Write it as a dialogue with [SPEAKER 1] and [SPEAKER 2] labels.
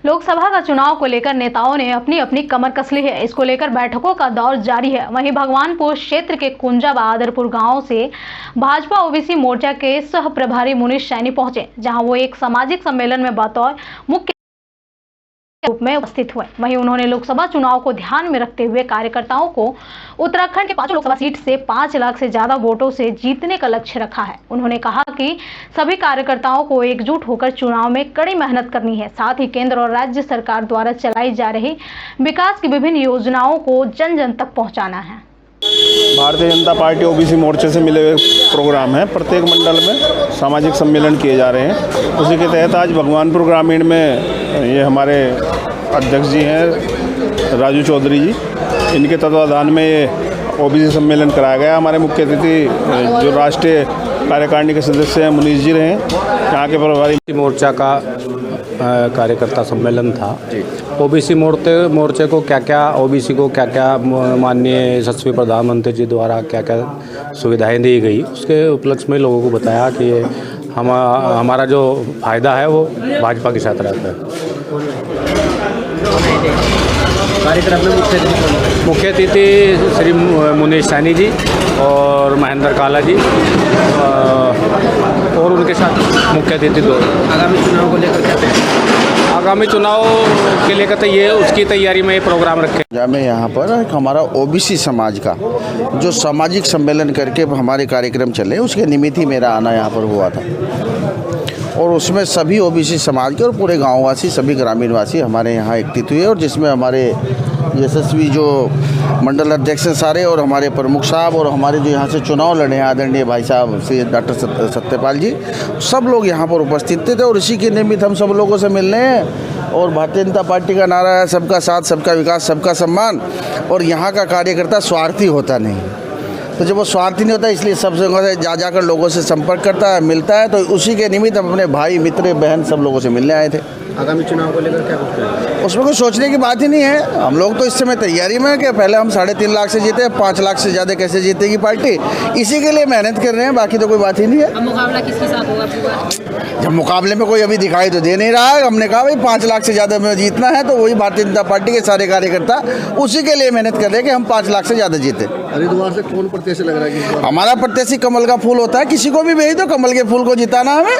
[SPEAKER 1] लोकसभा का चुनाव को लेकर नेताओं ने अपनी अपनी कमर कस ली है। इसको लेकर बैठकों का दौर जारी है। वहीं भगवानपुर क्षेत्र के कुंजा बहादुरपुर गांव से भाजपा ओबीसी मोर्चा के सह प्रभारी मुनीश सैनी पहुंचे, जहां वो एक सामाजिक सम्मेलन में बतौर मुख्य रूप में उपस्थित हुए। वहीं उन्होंने लोकसभा चुनाव को ध्यान में रखते हुए कार्यकर्ताओं को उत्तराखंड के 5 लोकसभा सीट से 5 लाख से ज्यादा वोटों से जीतने का लक्ष्य रखा है। उन्होंने कहा कि सभी कार्यकर्ताओं को एकजुट होकर चुनाव में कड़ी मेहनत करनी है। साथ ही केंद्र और राज्य सरकार द्वारा चलाई जा रही विकास की विभिन्न योजनाओं को जन जन तक पहुँचाना है।
[SPEAKER 2] भारतीय जनता पार्टी ओबीसी मोर्चे से मिले हुए प्रोग्राम है। प्रत्येक मंडल में सामाजिक सम्मेलन किए जा रहे हैं। उसी के तहत आज भगवानपुर ग्रामीण में ये हमारे अध्यक्ष जी हैं राजू चौधरी जी, इनके तत्वाधान में ये ओबीसी सम्मेलन कराया गया। हमारे मुख्य अतिथि जो राष्ट्रीय कार्यकारिणी के सदस्य हैं मुनीश जी रहे, यहाँ के प्रभारी
[SPEAKER 3] मोर्चा का कार्यकर्ता सम्मेलन था। ओबीसी मोर्चे को क्या ओबीसी को क्या माननीय यशस्वी प्रधानमंत्री जी द्वारा क्या सुविधाएं दी गई, उसके उपलक्ष्य में लोगों को बताया कि हमारा जो फायदा है वो भाजपा के साथ रहता है।
[SPEAKER 4] कार्यक्रम में
[SPEAKER 3] मुख्य अतिथि श्री मुनीश सैनी जी और महेंद्र काला जी और उनके साथ मुख्य अतिथि दो।
[SPEAKER 4] आगामी चुनाव को लेकर कहते हैं,
[SPEAKER 3] आगामी चुनाव के लेकर तो ये उसकी तैयारी में ये प्रोग्राम रखे।
[SPEAKER 5] मैं यहाँ पर हमारा ओबीसी समाज का जो सामाजिक सम्मेलन करके हमारे कार्यक्रम चले, उसके निमित्त ही मेरा आना यहाँ पर हुआ था और उसमें सभी ओबीसी समाज के और पूरे गांववासी, सभी ग्रामीणवासी हमारे यहाँ एकत्रित हुए और जिसमें हमारे यशस्वी जो मंडल अध्यक्ष हैं सारे और हमारे प्रमुख साहब और हमारे जो यहाँ से चुनाव लड़े हैं आदरणीय भाई साहब श्री डॉक्टर सत्यपाल जी, सब लोग यहाँ पर उपस्थित थे और इसी के निमित्त हम सब लोगों से मिलने हैं। और भारतीय जनता पार्टी का नारा है सबका साथ, सबका विकास, सबका सम्मान। और यहाँ का कार्यकर्ता स्वार्थी होता नहीं, तो जब वो स्वार्थी नहीं होता इसलिए सब जगह से जाकर लोगों से संपर्क करता है, मिलता है। तो उसी के निमित्त हम अपने भाई, मित्र, बहन सब लोगों से मिलने आए थे।
[SPEAKER 4] आगामी चुनाव को लेकर क्या कुछ करेंगे?
[SPEAKER 5] उसमें कुछ सोचने की बात ही नहीं है। हम लोग तो इस समय तैयारी में कि पहले हम 3.5 लाख से जीते, 5 लाख से ज़्यादा कैसे जीतेगी पार्टी, इसी के लिए मेहनत कर रहे हैं। बाकी तो कोई बात ही नहीं है।
[SPEAKER 6] अब मुकाबला किसके साथ होगा?
[SPEAKER 5] जब मुकाबले में कोई अभी दिखाई तो दे नहीं रहा है, हमने कहा भाई 5 लाख से ज़्यादा में जीतना है तो वही भारतीय जनता पार्टी के सारे कार्यकर्ता उसी के लिए मेहनत कर रहे हैं कि हम 5 लाख से ज़्यादा जीते।
[SPEAKER 4] हरिद्वार से कौन प्रत्याशी लग रहा है कि
[SPEAKER 5] हमारा प्रत्याशी कमल का फूल होता है, किसी को भी भेज दो, कमल के फूल को जिताना हमें।